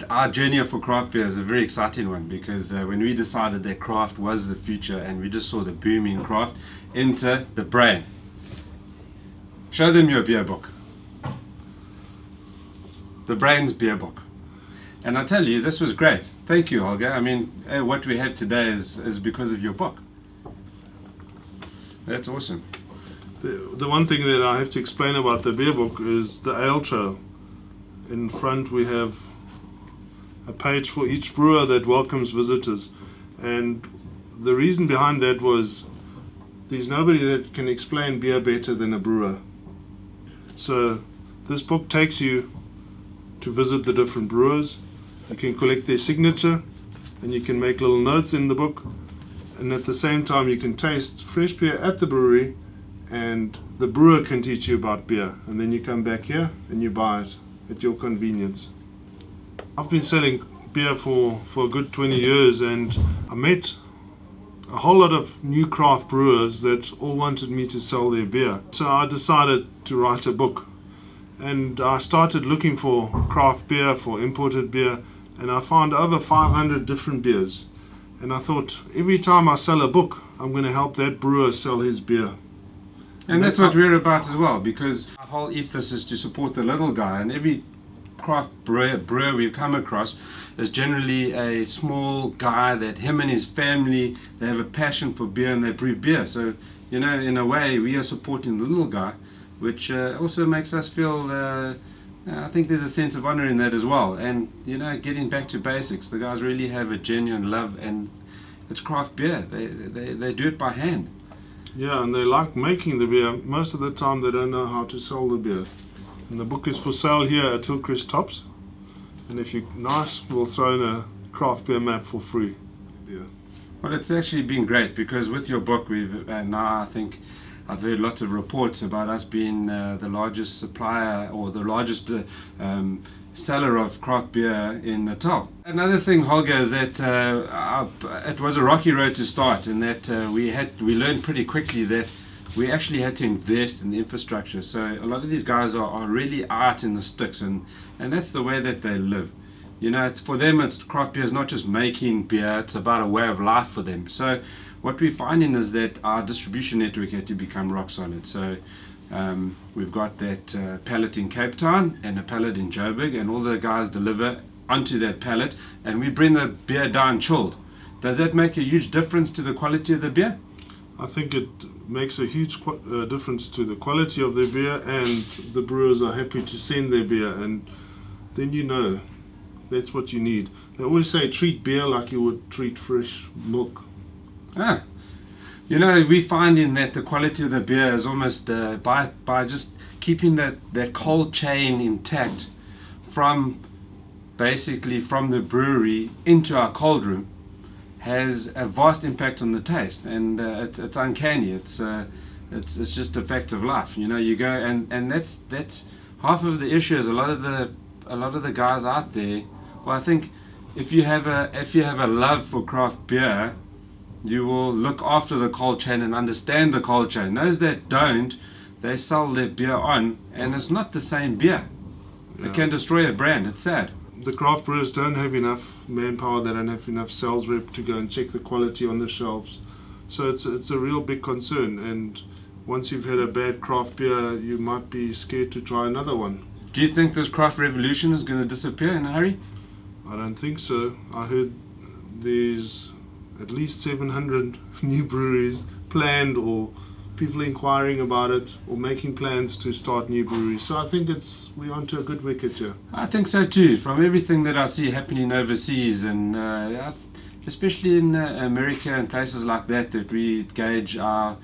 Our journey for craft beer is a very exciting one because when we decided that craft was the future and we just saw the boom in craft, enter the brain. Show them your beer book. The Brain's beer book. And I tell you, this was great. Thank you, Holger. I mean, what we have today is because of your book. That's awesome. The one thing that I have to explain about the beer book is the ale trail. In front we have a page for each brewer that welcomes visitors, and the reason behind that was there's nobody that can explain beer better than a brewer. So this book takes you to visit the different brewers. You can collect their signature and you can make little notes in the book, and at the same time you can taste fresh beer at the brewery, and the brewer can teach you about beer, and then you come back here and you buy it at your convenience. I've been selling beer for a good 20 years, and I met a whole lot of new craft brewers that all wanted me to sell their beer. So I decided to write a book, and I started looking for craft beer, for imported beer, and I found over 500 different beers. And I thought, every time I sell a book, I'm going to help that brewer sell his beer. And that's what we're about as well, because our whole ethos is to support the little guy, and every craft brewer we come across is generally a small guy that him and his family, they have a passion for beer and they brew beer. So, you know, in a way, we are supporting the little guy, which also makes us feel, I think there's a sense of honor in that as well. And, you know, getting back to basics, the guys really have a genuine love, and it's craft beer. They do it by hand. Yeah, and they like making the beer. Most of the time they don't know how to sell the beer. And the book is for sale here at Hillcrest Tops. And if you're nice, we'll throw in a craft beer map for free. Yeah. Well, it's actually been great because with your book, we've now I think I've heard lots of reports about us being the largest supplier or the largest seller of craft beer in Natal. Another thing, Holger, is that it was a rocky road to start, and that we learned pretty quickly that we actually had to invest in the infrastructure. So a lot of these guys are really out in the sticks, and that's the way that they live. You know, it's for them, it's craft beer is not just making beer, it's about a way of life for them. So what we're finding is that our distribution network had to become rock solid. So we've got that pallet in Cape Town and a pallet in Joburg, and all the guys deliver onto that pallet, and we bring the beer down chilled. Does that make a huge difference to the quality of the beer? I think it makes a huge difference to the quality of their beer, and the brewers are happy to send their beer, and then you know that's what you need. They always say treat beer like you would treat fresh milk. You know, we're finding that the quality of the beer is almost by just keeping that cold chain intact from the brewery into our cold room has a vast impact on the taste, and it's uncanny. It's just a fact of life. You know, you go and that's half of the issue. Is a lot of the guys out there. Well, I think if you have a love for craft beer, you will look after the cold chain and understand the cold chain. Those that don't, they sell their beer on, and it's not the same beer. Yeah. It can destroy a brand. It's sad. The craft brewers don't have enough manpower. They don't have enough sales rep to go and check the quality on the shelves. So it's a real big concern. And once you've had a bad craft beer, you might be scared to try another one. Do you think this craft revolution is going to disappear in a hurry? I don't think so. I heard there's at least 700 new breweries planned, or people inquiring about it, or making plans to start new breweries. So I think we're onto a good wicket here. I think so too. From everything that I see happening overseas, and especially in America and places like that we gauge our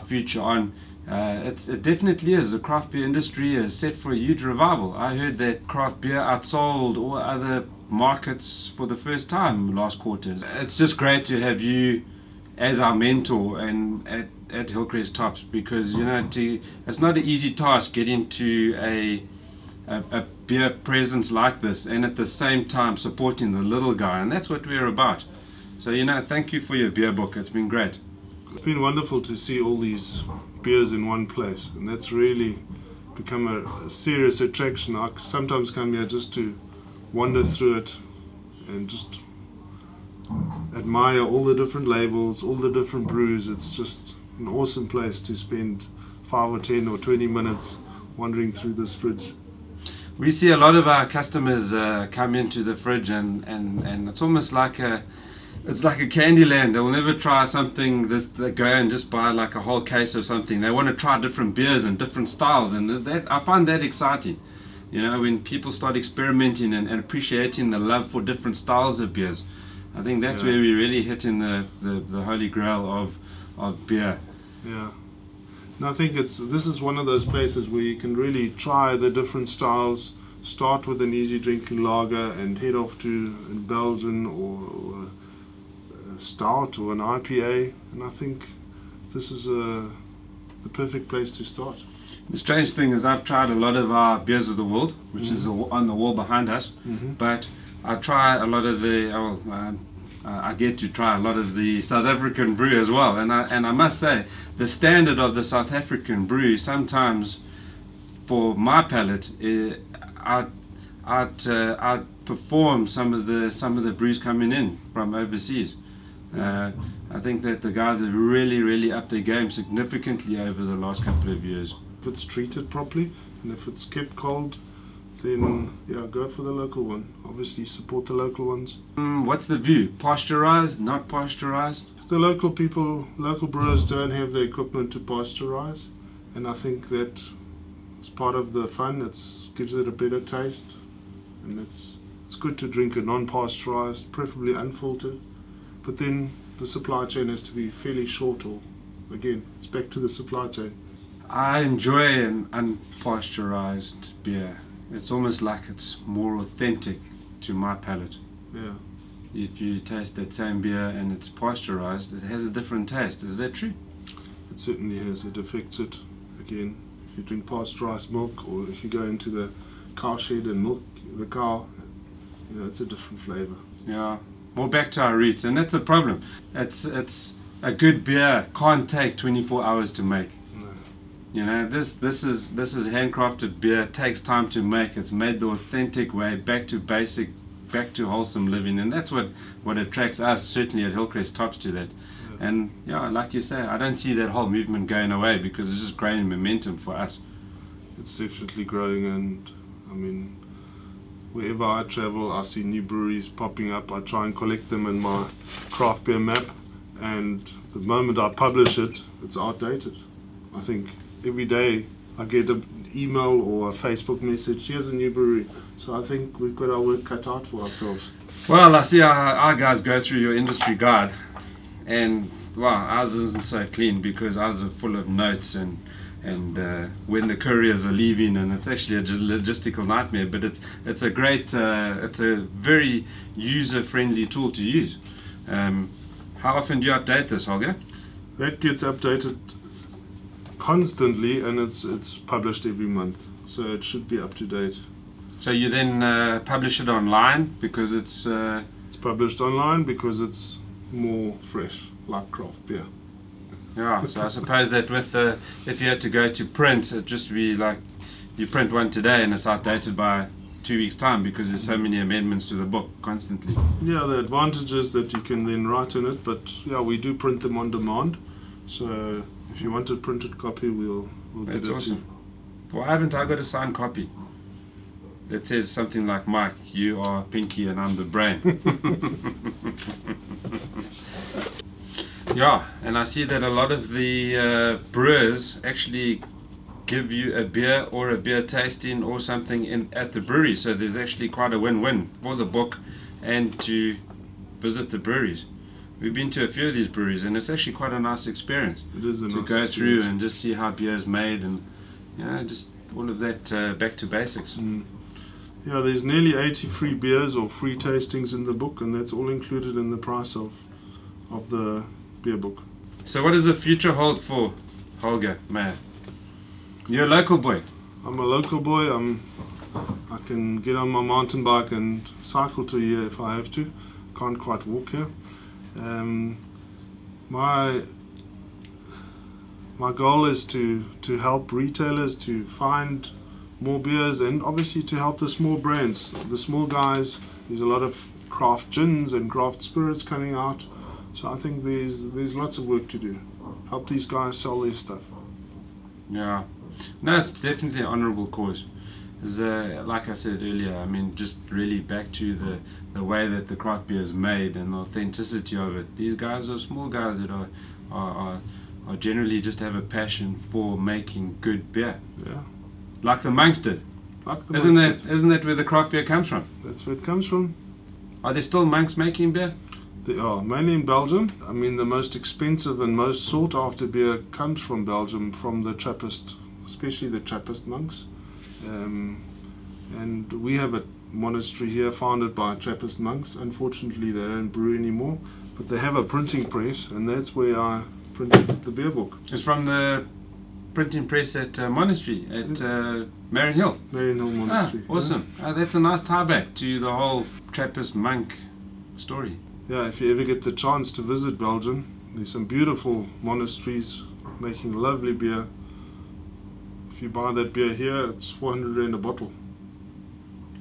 future on, it definitely is. The craft beer industry is set for a huge revival. I heard that craft beer outsold all other markets for the first time last quarter. It's just great to have you as our mentor and at Hillcrest Tops, because you know it's not an easy task getting to a beer presence like this, and at the same time supporting the little guy, and that's what we're about. So you know, thank you for your beer book. It's been great. It's been wonderful to see all these beers in one place, and that's really become a serious attraction. I sometimes come here just to wander through it and just admire all the different labels, all the different brews. It's just an awesome place to spend 5 or 10 or 20 minutes wandering through this fridge. We see a lot of our customers come into the fridge and it's almost like it's like a candy land. They will never try something they go and just buy like a whole case of something. They want to try different beers and different styles, and that I find that exciting. You know, when people start experimenting and appreciating the love for different styles of beers, I think that's where we really hit in the holy grail of beer. Yeah. And I think this is one of those places where you can really try the different styles, start with an easy drinking lager and head off to a Belgian or a stout or an IPA, and I think this is the perfect place to start. The strange thing is I've tried a lot of our beers of the world, which is on the wall behind us, but I try a lot of I get to try a lot of the South African brew as well, and I must say the standard of the South African brew sometimes, for my palate, outperform some of the brews coming in from overseas. I think that the guys have really upped their game significantly over the last couple of years. If it's treated properly and if it's kept cold, then go for the local one. Obviously support the local ones. What's the view? Pasteurized, not pasteurized? The local brewers don't have the equipment to pasteurize, and I think that it's part of the fun. It gives it a better taste, and it's good to drink a non-pasteurized, preferably unfiltered. But then the supply chain has to be fairly short, or again, it's back to the supply chain. I enjoy an unpasteurized beer. It's almost like it's more authentic to my palate. Yeah. If you taste that same beer and it's pasteurized, it has a different taste. Is that true? It certainly has. It affects it. Again, if you drink pasteurized milk, or if you go into the cow shed and milk the cow, it's a different flavor. Yeah. More back to our roots, and that's a problem. It's a good beer can't take 24 hours to make. You know, this is handcrafted beer. It takes time to make. It's made the authentic way, back to basic, back to wholesome living, and that's what attracts us, certainly at Hillcrest Tops, to that. Yeah. And like you say, I don't see that whole movement going away, because it's just growing momentum for us. It's definitely growing, and I mean, wherever I travel, I see new breweries popping up. I try and collect them in my craft beer map, and the moment I publish it, it's outdated. I think every day I get an email or a Facebook message, here's a new brewery. So I think we've got our work cut out for ourselves. Well, I see our guys go through your industry guide, and ours isn't so clean, because ours are full of notes and when the couriers are leaving, and it's actually a logistical nightmare. But it's a great, it's a very user-friendly tool to use. How often do you update this, Holger? That gets updated constantly, and it's published every month, so it should be up to date. So you then publish it online, because it's published online because it's more fresh, like craft beer. Yeah, so I suppose that if you had to go to print, it'd just be like you print one today and it's outdated by 2 weeks' time, because there's so many amendments to the book constantly. Yeah, the advantage is that you can then write in it, but we do print them on demand. So if you want a printed copy, we'll get it. That's awesome. Why haven't I got a signed copy? It says something like, Mike, you are Pinky and I'm the brain. Yeah, and I see that a lot of the brewers actually give you a beer or a beer tasting or something at the brewery. So there's actually quite a win-win for the book and to visit the breweries. We've been to a few of these breweries, and it's actually quite a nice experience. It is a to nice go experience. through and just see how beer is made, and just all of that back to basics. Yeah, there's nearly 80 free beers or free tastings in the book, and that's all included in the price of the beer book. So what does the future hold for Holger Meier? You're a local boy. I'm a local boy. I can get on my mountain bike and cycle to here if I have to. Can't quite walk here. My My goal is to help retailers to find more beers, and obviously to help the small brands, the small guys. There's a lot of craft gins and craft spirits coming out, so I think there's lots of work to do. Help these guys sell their stuff. Yeah, no, it's definitely an honourable cause. Like I said earlier, I mean, just really back to the way that the craft beer is made and the authenticity of it. These guys are small guys that are generally just have a passion for making good beer. Yeah. Like the monks did. Like the Isn't monks that did. isn't that where the craft beer comes from? That's where it comes from. Are there still monks making beer? They are, mainly in Belgium. I mean, the most expensive and most sought after beer comes from Belgium, from the Trappist, especially the Trappist monks. And we have a monastery here founded by Trappist monks. Unfortunately, they don't brew anymore, but they have a printing press, and that's where I printed the beer book. It's from the printing press at monastery at Marion Hill. Marion Hill Monastery. Awesome. That's a nice tie back to the whole Trappist monk story. Yeah, if you ever get the chance to visit Belgium, there's some beautiful monasteries making lovely beer. If you buy that beer here, it's 400 rand a bottle,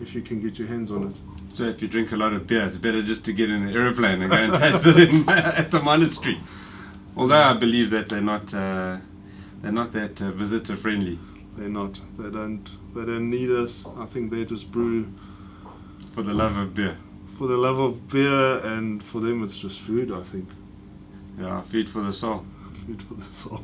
if you can get your hands on it. So if you drink a lot of beer, it's better just to get in an aeroplane and go and taste it at the monastery. Although I believe that they're not that visitor friendly. They're not. They don't need us. I think they just brew For the love of beer. for the love of beer, and for them it's just food, I think. Yeah, feed for the soul. Food for the soul.